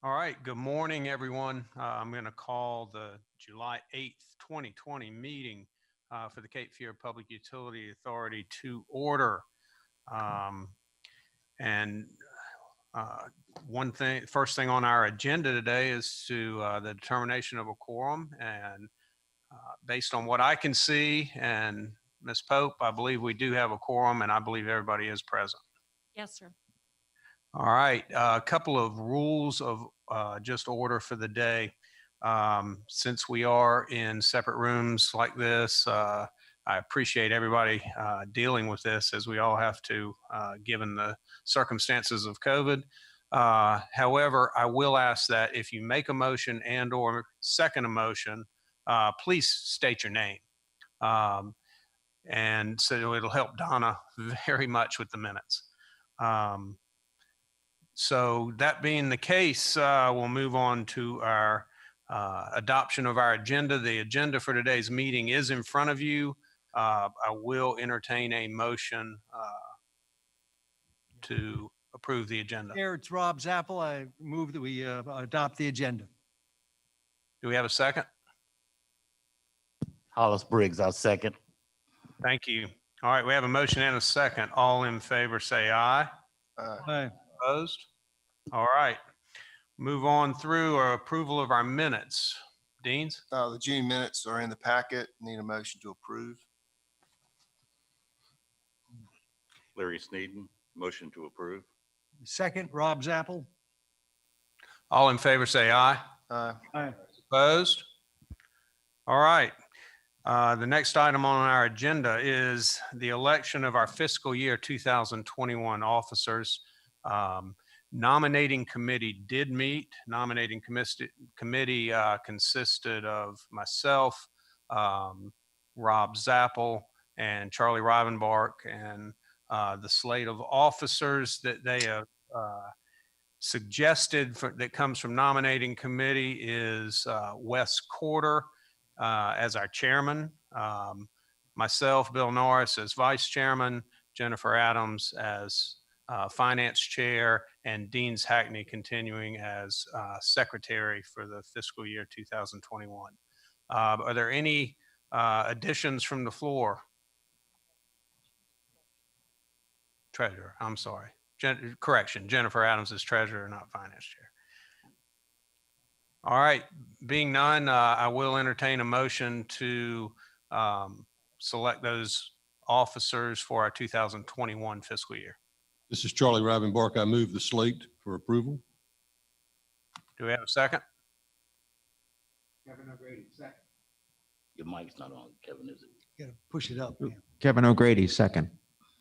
All right, good morning, everyone. I'm going to call the July 8th, 2020 meeting for the Cape Fear Public Utility Authority to order. First thing on our agenda today is the determination of a quorum. And based on what I can see, and Ms. Pope, I believe we do have a quorum, and I believe everybody is present. Yes, sir. All right, a couple of rules of just order for the day. Since we are in separate rooms like this, I appreciate everybody dealing with this as we all have to, given the circumstances of COVID. However, I will ask that if you make a motion and or second a motion, please state your name. And so it'll help Donna very much with the minutes. So that being the case, we'll move on to our adoption of our agenda. The agenda for today's meeting is in front of you. I will entertain a motion to approve the agenda. Chair, it's Rob Zappel. I move that we adopt the agenda. Do we have a second? Hollis Briggs, I'll second. Thank you. All right, we have a motion and a second. All in favor say aye. Aye. Opposed? All right. Move on through our approval of our minutes. Deans? The June minutes are in the packet. Need a motion to approve. Larry Sneeden, motion to approve. Second, Rob Zappel. All in favor say aye. Aye. Opposed? All right. The next item on our agenda is the election of our fiscal year 2021 officers. Nominating committee did meet. Nominating committee consisted of myself, Rob Zappel, and Charlie Rivenbark, and the slate of officers that they have suggested that comes from nominating committee is Wes Corder as our chairman, myself, Bill Norris, as vice chairman, Jennifer Adams as finance chair, and Deans Hackney continuing as secretary for the fiscal year 2021. Are there any additions from the floor? Treasurer, I'm sorry. Correction, Jennifer Adams is treasurer, not finance chair. All right, being none, I will entertain a motion to select those officers for our 2021 fiscal year. This is Charlie Rivenbark. I move the slate for approval. Do we have a second? Kevin O'Grady, second. Your mic's not on, Kevin, is it? Got to push it up. Kevin O'Grady, second.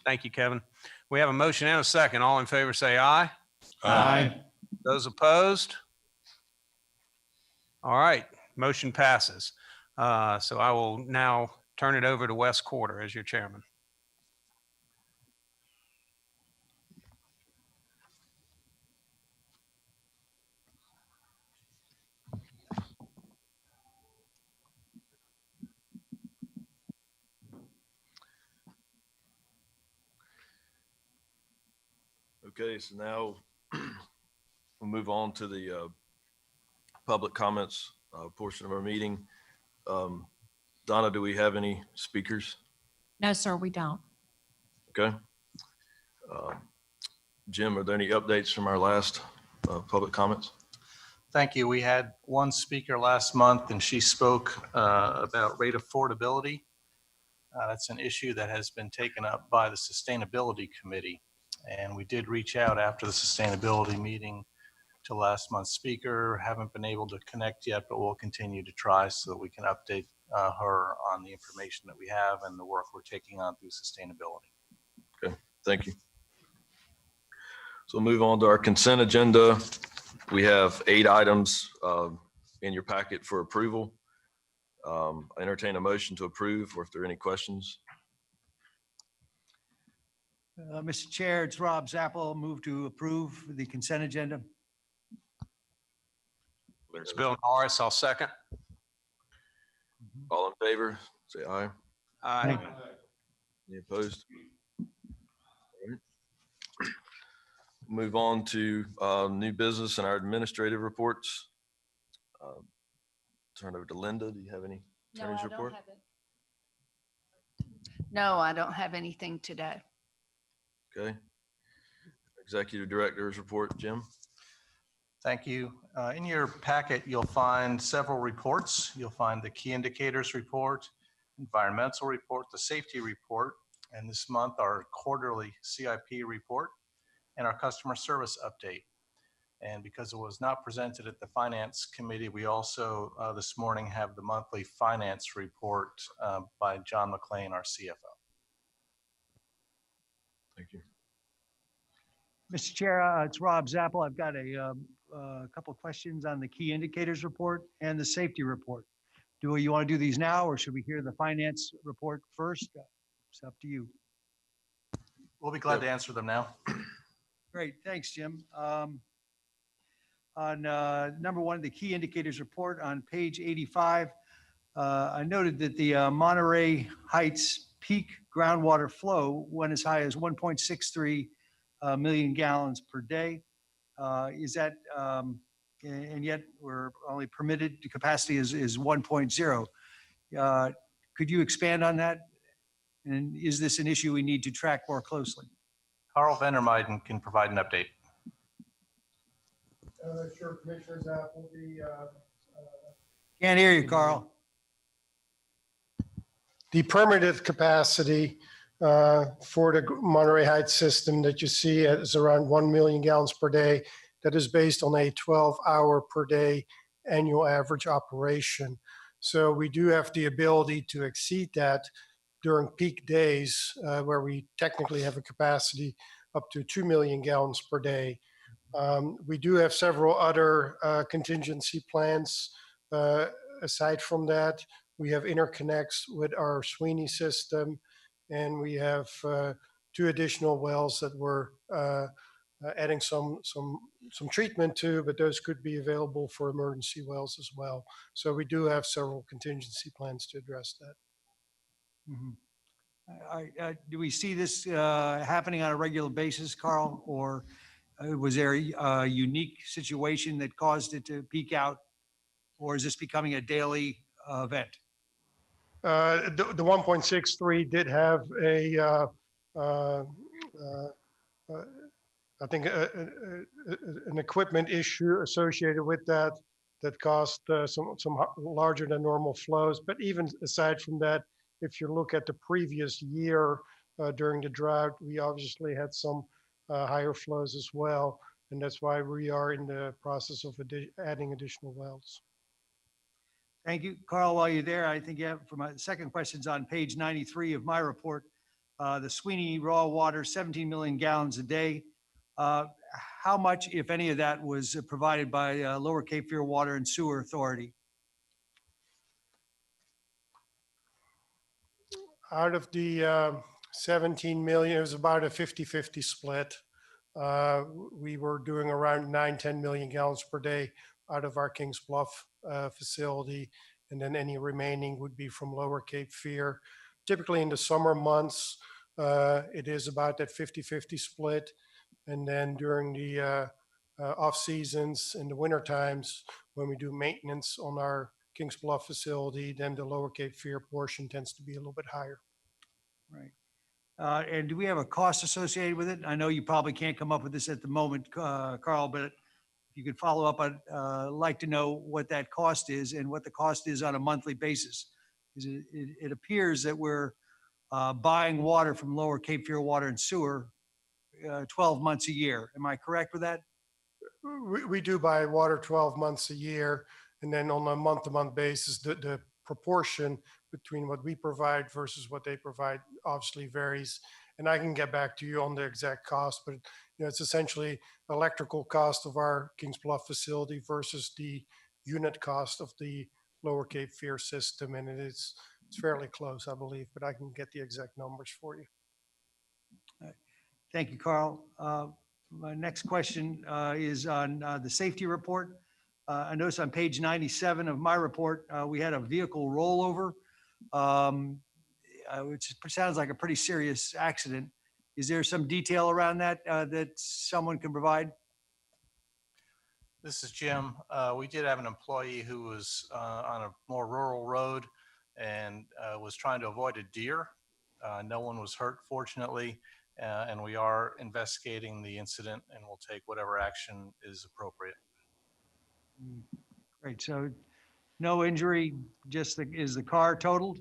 Thank you, Kevin. We have a motion and a second. All in favor say aye. Aye. Those opposed? All right, motion passes. So I will now turn it over to Wes Corder as your chairman. Okay, so now we'll move on to the public comments portion of our meeting. Donna, do we have any speakers? No, sir, we don't. Okay. Jim, are there any updates from our last public comments? Thank you. We had one speaker last month and she spoke about rate affordability. That's an issue that has been taken up by the Sustainability Committee. And we did reach out after the sustainability meeting to last month's speaker. Haven't been able to connect yet, but we'll continue to try so that we can update her on the information that we have and the work we're taking on through sustainability. Okay, thank you. So we'll move on to our consent agenda. We have 8 items in your packet for approval. I entertain a motion to approve, or if there are any questions. Mr. Chair, it's Rob Zappel. Move to approve the consent agenda. It's Bill Norris. I'll second. All in favor, say aye. Aye. Any opposed? All right. move on to new business and our administrative reports. Turn over to Linda. Do you have any attorney's report? No, I don't have anything today. Okay. Executive Director's report, Jim. Thank you. In your packet, you'll find several reports. You'll find the key indicators report, environmental report, the safety report, and this month, our quarterly CIP report and our customer service update. And because it was not presented at the Finance Committee, we also this morning have the monthly finance report by John McLean, our CFO. Thank you. Mr. Chair, it's Rob Zappel. I've got a couple of questions on the key indicators report and the safety report. Do you want to do these now, or should we hear the finance report first? It's up to you. We'll be glad to answer them now. Great, thanks, Jim. On number one, the key indicators report on page 85, I noted that the Monterey Heights peak groundwater flow went as high as 1.63 million gallons per day. Is that, and yet we're only permitted, the capacity is 1.0. Could you expand on that? And is this an issue we need to track more closely? Carl Vandermeiden can provide an update. Sure, Commissioner Zappel, Can't hear you, Carl. the permitted capacity for the Monterey Heights system that you see is around 1 million gallons per day. That is based on a 12-hour per day annual average operation. So we do have the ability to exceed that during peak days where we technically have a capacity up to 2 million gallons per day. We do have several other contingency plans. Aside from that, we have interconnects with our Sweeney system, and we have 2 additional wells that we're adding some treatment to, but those could be available for emergency wells as well. So we do have several contingency plans to address that. Mm-hmm. Do we see this happening on a regular basis, Carl, or was there a unique situation that caused it to peak out, or is this becoming a daily event? The 1.63 did have I think an equipment issue associated with that caused some larger than normal flows. But even aside from that, if you look at the previous year during the drought, we obviously had some higher flows as well. And that's why we are in the process of adding additional wells. Thank you. Carl, while you're there, I think you have, for my second questions on page 93 of my report, the Sweeney raw water, 17 million gallons a day. How much, if any of that, was provided by Lower Cape Fear Water and Sewer Authority? Out of the 17 million, it was about a 50-50 split. We were doing around 9-10 million gallons per day out of our Kings Bluff facility, and then any remaining would be from Lower Cape Fear. Typically in the summer months, it is about that 50-50 split. And then during the off seasons in the winter times, when we do maintenance on our Kings Bluff facility, then the Lower Cape Fear portion tends to be a little bit higher. Right. And do we have a cost associated with it? I know you probably can't come up with this at the moment, Carl, but if you could follow up, I'd like to know what that cost is and what the cost is on a monthly basis. It appears that we're buying water from Lower Cape Fear Water and Sewer 12 months a year. Am I correct with that? We do buy water 12 months a year. And then on a month-to-month basis, the proportion between what we provide versus what they provide obviously varies. And I can get back to you on the exact cost, but it's essentially electrical cost of our Kings Bluff facility versus the unit cost of the Lower Cape Fear system. And it's fairly close, I believe, but I can get the exact numbers for you. Thank you, Carl. My next question is on the safety report. I noticed on page 97 of my report, we had a vehicle rollover, which sounds like a pretty serious accident. Is there some detail around that that someone can provide? This is Jim. We did have an employee who was on a more rural road and was trying to avoid a deer. No one was hurt, fortunately, and we are investigating the incident and will take whatever action is appropriate. Great, so no injury, just is the car totaled?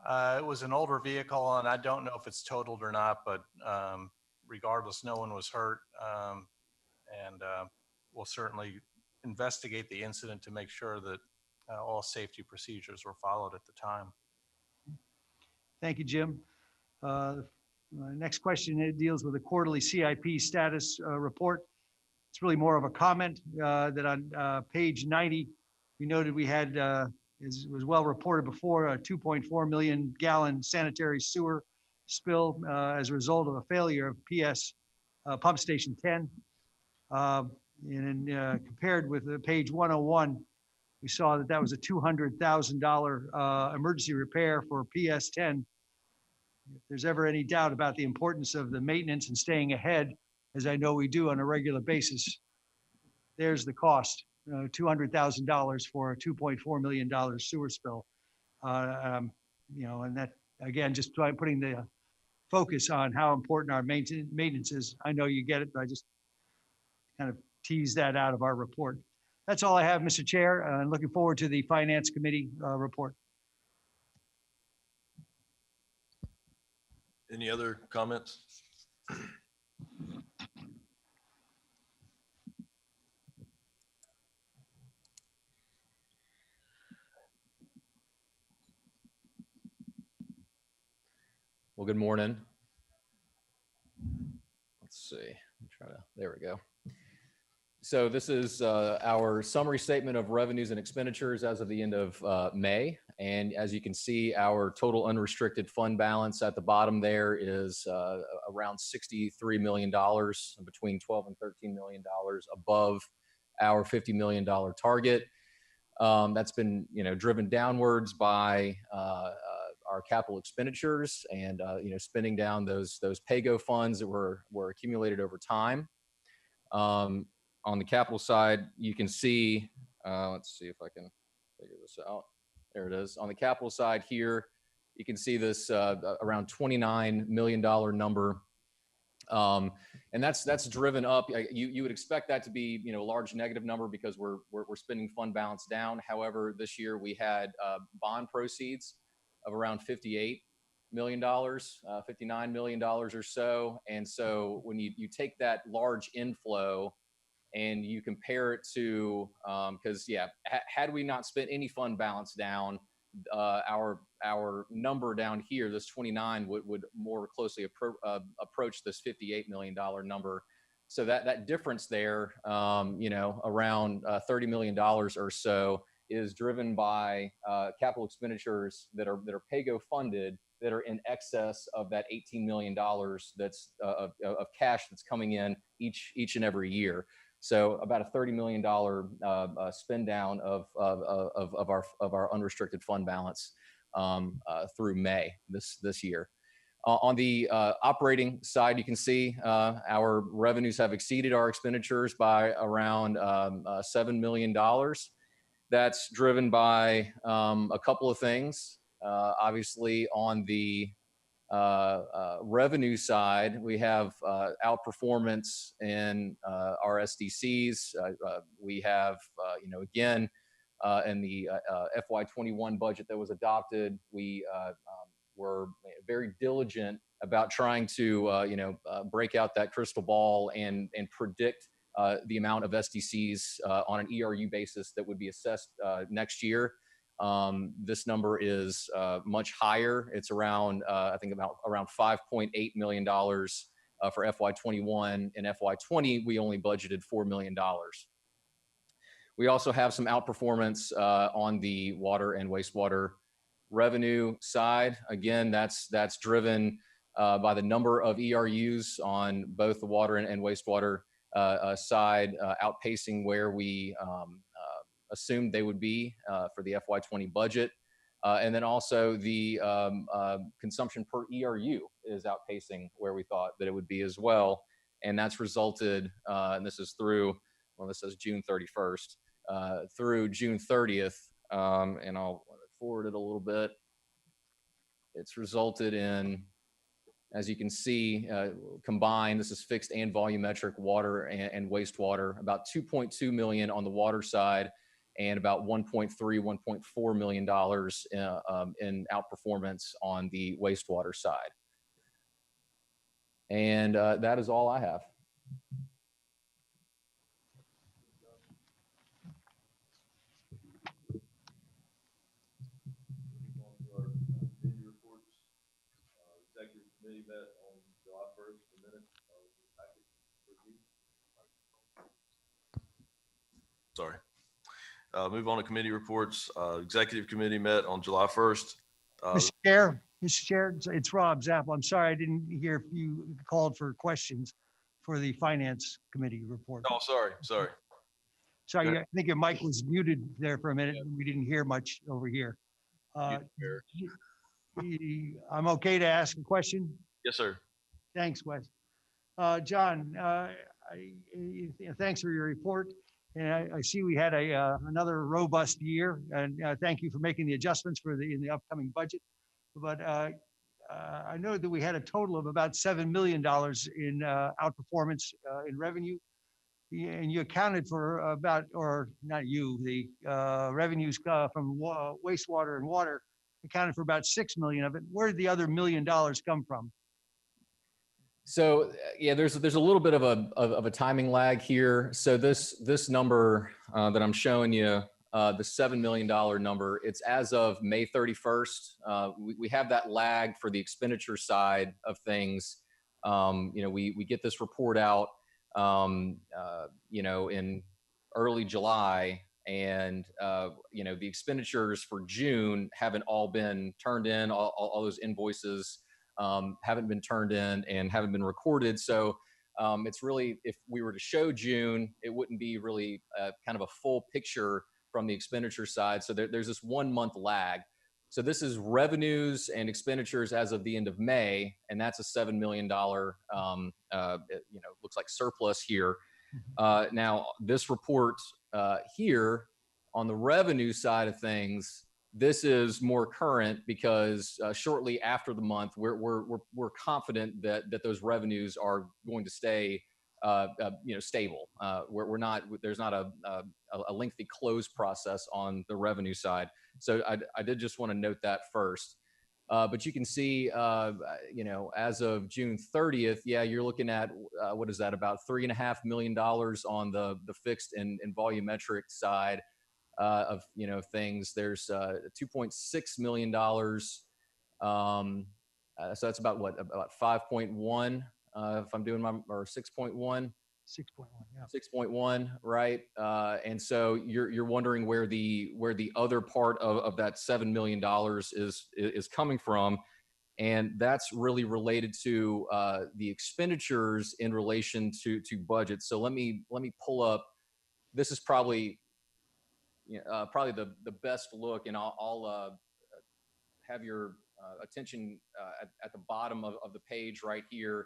It was an older vehicle, and I don't know if it's totaled or not, but regardless, no one was hurt. And we'll certainly investigate the incident to make sure that all safety procedures were followed at the time. Thank you, Jim. My next question, it deals with the quarterly CIP status report. It's really more of a comment that on page 90, we noted we had, as was well reported before, a 2.4 million gallon sanitary sewer spill as a result of a failure of PS pump station 10. And compared with page 101, we saw that that was a $200,000 emergency repair for PS 10. If there's ever any doubt about the importance of the maintenance and staying ahead, as I know we do on a regular basis, there's the cost, $200,000 for a $2.4 million sewer spill. And that, again, just putting the focus on how important our maintenance is. I know you get it, but I just kind of tease that out of our report. That's all I have, Mr. Chair, and looking forward to the Finance Committee report. Any other comments? Well, good morning. Let's see. There we go. So this is our summary statement of revenues and expenditures as of the end of May. And as you can see, our total unrestricted fund balance at the bottom there is around $63 million, between $12 and $13 million above our $50 million target. That's been, driven downwards by our capital expenditures and, spending down those PAYGO funds that were accumulated over time. On the capital side, you can see, let's see if I can figure this out. There it is. On the capital side here, you can see this around $29 million number. And that's driven up. You would expect that to be, a large negative number because we're spending fund balance down. However, this year we had bond proceeds of around $58 million, $59 million or so. And so when you take that large inflow and you compare it to, because had we not spent any fund balance down, our number down here, this 29, would more closely approach this $58 million number. So that difference there, around $30 million or so, is driven by capital expenditures that are PAYGO funded, that are in excess of that $18 million that's of cash that's coming in each and every year. So about a $30 million spend down of our unrestricted fund balance through May this year. On the operating side, you can see our revenues have exceeded our expenditures by around $7 million. That's driven by a couple of things. Obviously, on the revenue side, we have outperformance in our SDCs. We have, again, in the FY21 budget that was adopted, we were very diligent about trying to, break out that crystal ball and predict the amount of SDCs on an ERU basis that would be assessed next year. This number is much higher. It's around, I think around $5.8 million for FY21. In FY20, we only budgeted $4 million. We also have some outperformance on the water and wastewater revenue side. Again, that's driven by the number of ERUs on both the water and wastewater side, outpacing where we assumed they would be for the FY20 budget. And then also the consumption per ERU is outpacing where we thought that it would be as well. And that's resulted, and this is through, well, this says June 31st, through June 30th. And I'll forward it a little bit. It's resulted in, as you can see, combined, this is fixed and volumetric water and wastewater, about 2.2 million on the water side and about $1.4 million in outperformance on the wastewater side. And that is all I have. Executive committee met on July 1st. The minutes of the packet review. Sorry. Move on to committee reports. Executive committee met on July 1st. Mr. Chair, it's Rob Zappel. I'm sorry, I didn't hear if you called for questions for the Finance Committee report. Oh, sorry. Sorry, I think your mic was muted there for a minute. We didn't hear much over here. I'm okay to ask a question? Yes, sir. Thanks, Wes. John, thanks for your report. And I see we had another robust year, and thank you for making the adjustments in the upcoming budget. But I know that we had a total of about $7 million in outperformance in revenue. And you accounted for about, or not you, the revenues from wastewater and water accounted for about 6 million of it. Where did the other $1 million come from? So yeah, there's a little bit of a timing lag here. So this number that I'm showing you, the $7 million number, it's as of May 31st. We have that lag for the expenditure side of things. We get this report out, in early July, and the expenditures for June haven't all been turned in. All those invoices haven't been turned in and haven't been recorded. So it's really, if we were to show June, it wouldn't be really kind of a full picture from the expenditure side. So there's this 1 month lag. So this is revenues and expenditures as of the end of May, and that's a $7 million, looks like surplus here. Now this report here on the revenue side of things, this is more current because shortly after the month, we're confident that those revenues are going to stay stable. There's not a lengthy close process on the revenue side. So I did just want to note that first. But you can see, as of June 30th, yeah, you're looking at, what is that, about $3.5 million on the fixed and volumetric side of things. There's $2.6 million. So that's about what, about 5.1, if I'm doing or 6.1. 6.1, yeah. 6.1, right? And so you're wondering where the other part of that $7 million is coming from, and that's really related to the expenditures in relation to budget. So let me pull up. This is probably the best look, and I'll have your attention at the bottom of the page right here,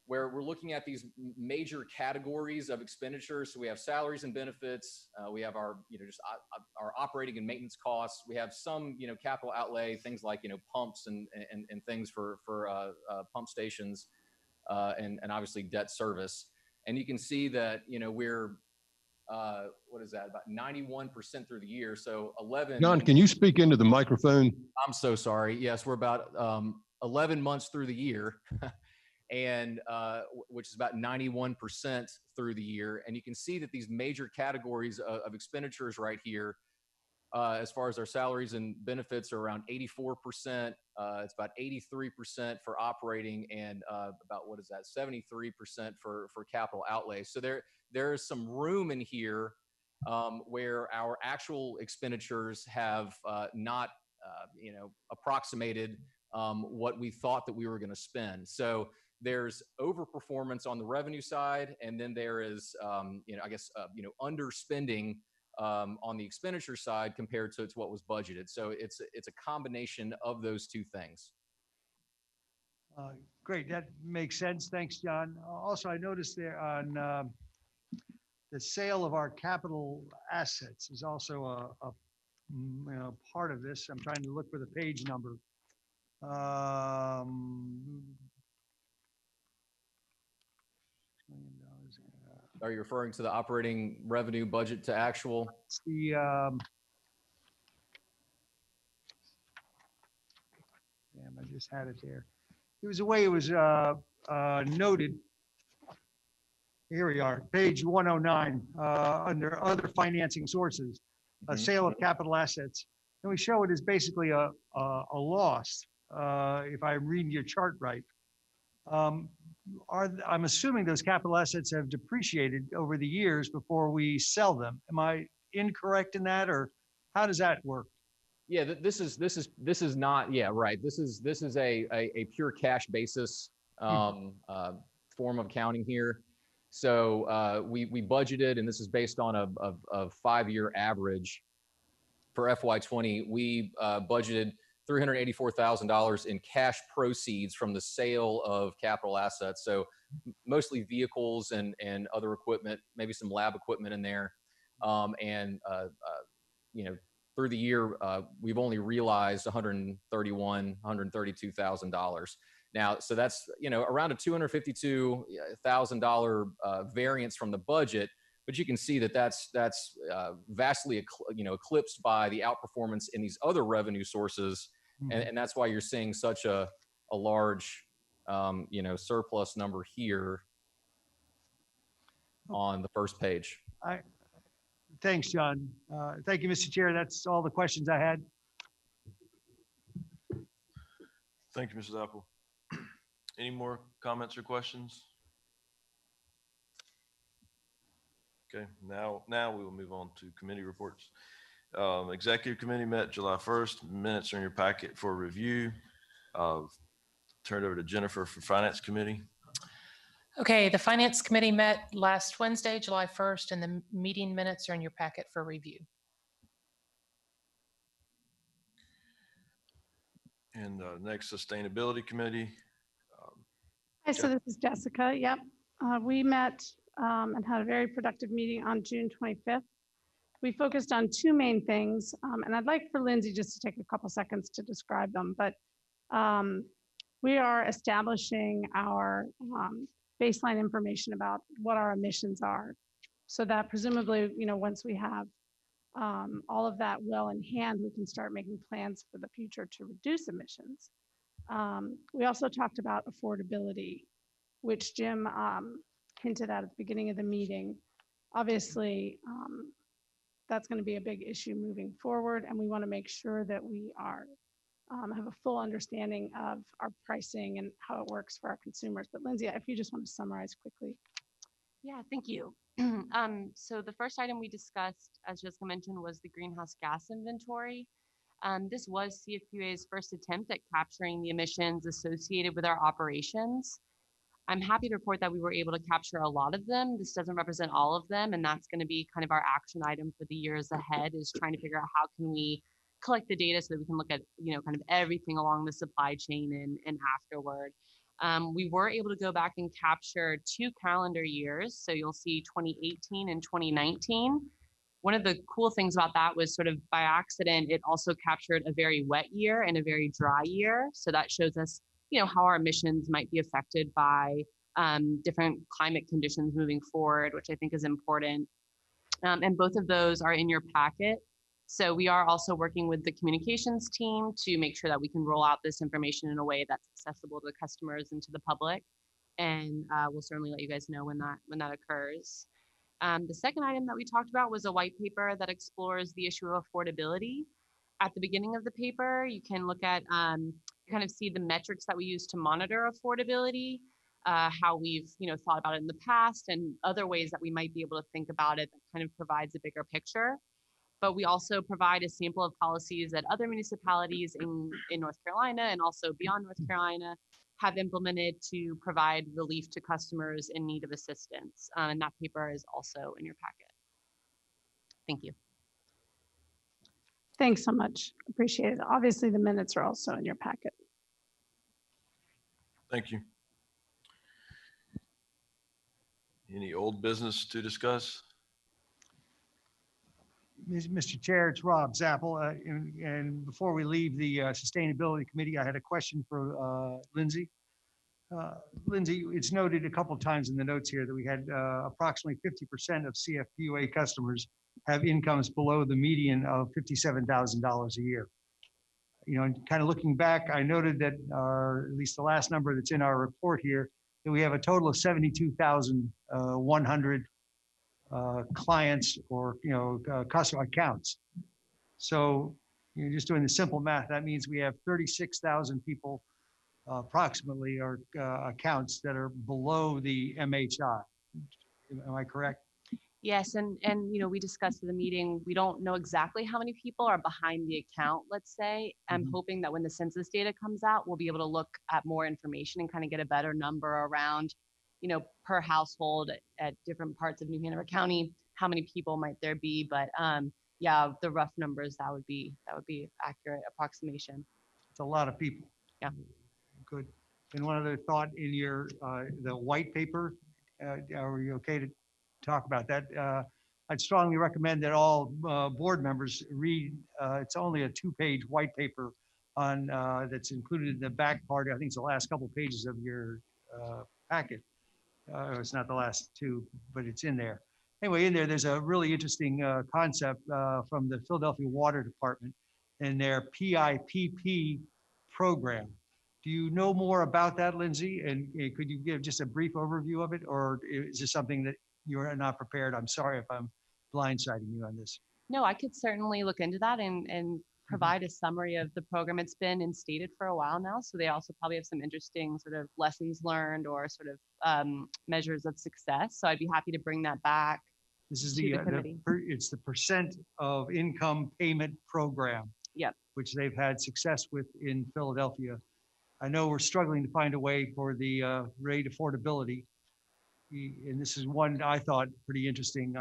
where we're looking at these major categories of expenditures. So we have salaries and benefits. We have our, just our operating and maintenance costs. We have some, capital outlay, things like, pumps and things for pump stations, and obviously debt service. And you can see that, we're, what is that, about 91% through the year. So 11. John, can you speak into the microphone? I'm so sorry. Yes, we're about 11 months through the year. And which is about 91% through the year. And you can see that these major categories of expenditures right here, as far as our salaries and benefits, are around 84%. It's about 83% for operating, and about, what is that, 73% for capital outlay. So there is some room in here where our actual expenditures have not approximated what we thought that we were going to spend. So there's overperformance on the revenue side, and then there is, underspending on the expenditure side compared to what was budgeted. So it's a combination of those two things. Great, that makes sense. Thanks, John. Also, I noticed there on the sale of our capital assets is also part of this. I'm trying to look for the page number. $6 million, Are you referring to the operating revenue budget to actual? it's the, damn, I just had it there. It was the way it was noted. Here we are, page 109, under other financing sources, a sale of capital assets. And we show it as basically a loss, if I'm reading your chart right. I'm assuming those capital assets have depreciated over the years before we sell them. Am I incorrect in that, or how does that work? Yeah, this is not, yeah, right. This is a pure cash basis form of accounting here. So we budgeted, and this is based on a 5-year average for FY20. We budgeted $384,000 in cash proceeds from the sale of capital assets. So mostly vehicles and other equipment, maybe some lab equipment in there. Through the year, we've only realized $132,000. Now, so that's, around a $252,000 variance from the budget, but you can see that that's vastly, eclipsed by the outperformance in these other revenue sources. And that's why you're seeing such a large, surplus number here on the first page. Thanks, John. Thank you, Mr. Chair. That's all the questions I had. Thank you, Mrs. Apple. Any more comments or questions? Okay, now we will move on to committee reports. Executive committee met July 1st. Minutes are in your packet for review. Turn it over to Jennifer for finance committee. Okay, the Finance Committee met last Wednesday, July 1st, and the meeting minutes are in your packet for review. And next, Sustainability Committee. Hi, so this is Jessica. Yep. We met and had a very productive meeting on June 25th. We focused on two main things, and I'd like for Lindsay just to take a couple seconds to describe them, but we are establishing our baseline information about what our emissions are, so that presumably, once we have all of that well in hand, we can start making plans for the future to reduce emissions. We also talked about affordability, which Jim hinted at the beginning of the meeting. Obviously, that's going to be a big issue moving forward, and we want to make sure that we are have a full understanding of our pricing and how it works for our consumers. But Lindsay, if you just want to summarize quickly. Yeah, thank you. So the first item we discussed, as Jessica mentioned, was the greenhouse gas inventory. This was CFPUA's first attempt at capturing the emissions associated with our operations. I'm happy to report that we were able to capture a lot of them. This doesn't represent all of them, and that's going to be kind of our action item for the years ahead, is trying to figure out how can we collect the data so that we can look at, kind of everything along the supply chain and afterward. We were able to go back and capture 2 calendar years. So you'll see 2018 and 2019. One of the cool things about that was, sort of by accident, it also captured a very wet year and a very dry year. So that shows us, how our emissions might be affected by different climate conditions moving forward, which I think is important. And both of those are in your packet. So we are also working with the communications team to make sure that we can roll out this information in a way that's accessible to the customers and to the public. And we'll certainly let you guys know when that occurs. The second item that we talked about was a white paper that explores the issue of affordability. At the beginning of the paper, you can look at, kind of see the metrics that we use to monitor affordability, how we've, thought about it in the past, and other ways that we might be able to think about it that kind of provides a bigger picture. But we also provide a sample of policies that other municipalities in North Carolina and also beyond North Carolina have implemented to provide relief to customers in need of assistance. And that paper is also in your packet. Thank you. Thanks so much. Appreciate it. Obviously, the minutes are also in your packet. Thank you. Any old business to discuss? Mr. Chair, it's Rob Zappel. And before we leave the Sustainability Committee, I had a question for Lindsay. Lindsay, it's noted a couple of times in the notes here that we had approximately 50% of CFPUA customers have incomes below the median of $57,000 a year. You know, and kind of looking back, I noted that at least the last number that's in our report here, that we have a total of 72,100 clients or, customer accounts. So you're just doing the simple math. That means we have 36,000 people approximately or accounts that are below the MHI. Am I correct? Yes, and we discussed at the meeting, we don't know exactly how many people are behind the account, let's say. I'm hoping that when the census data comes out, we'll be able to look at more information and kind of get a better number around, per household at different parts of New Hanover County, how many people might there be. But yeah, the rough numbers, that would be accurate approximation. It's a lot of people. Yeah. Good. And one other thought in your, the white paper, are you okay to talk about that? I'd strongly recommend that all board members read, it's only a 2-page white paper on, that's included in the back part. I think it's the last couple pages of your packet. It's not the last 2, but it's in there. Anyway, in there, there's a really interesting concept from the Philadelphia Water Department and their PIPP program. Do you know more about that, Lindsay? And could you give just a brief overview of it? Or is this something that you're not prepared? I'm sorry if I'm blindsiding you on this. No, I could certainly look into that and provide a summary of the program. It's been instated for a while now, so they also probably have some interesting sort of lessons learned or sort of measures of success. So I'd be happy to bring that back. This is to the committee. It's the percent of income payment program. Yep. Which they've had success with in Philadelphia. I know we're struggling to find a way for the rate affordability. And this is one I thought pretty interesting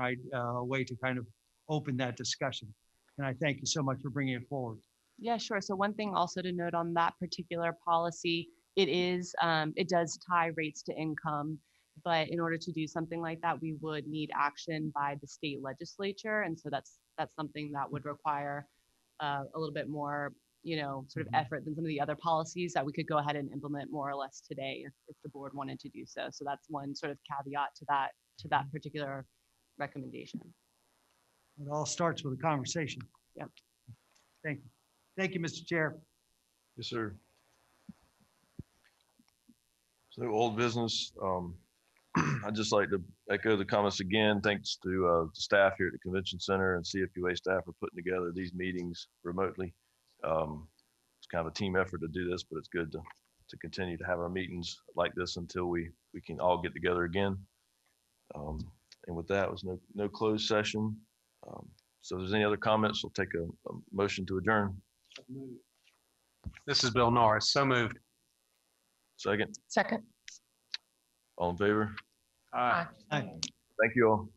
way to kind of open that discussion. And I thank you so much for bringing it forward. Yeah, sure. So one thing also to note on that particular policy, it does tie rates to income, but in order to do something like that, we would need action by the state legislature. And so that's something that would require a little bit more, sort of effort than some of the other policies that we could go ahead and implement more or less today if the board wanted to do so. So that's one sort of caveat to that particular recommendation. It all starts with a conversation. Yep. Thank you. Thank you, Mr. Chair. Yes, sir. So old business, I'd just like to echo the comments again. Thanks to the staff here at the Convention Center and CFPUA staff for putting together these meetings remotely. It's kind of a team effort to do this, but it's good to continue to have our meetings like this until we can all get together again. And with that, was no closed session. So if there's any other comments, we'll take a motion to adjourn. This is Bill Norris. So moved. Second, Second. all in favor? Aye. Aye. Thank you all.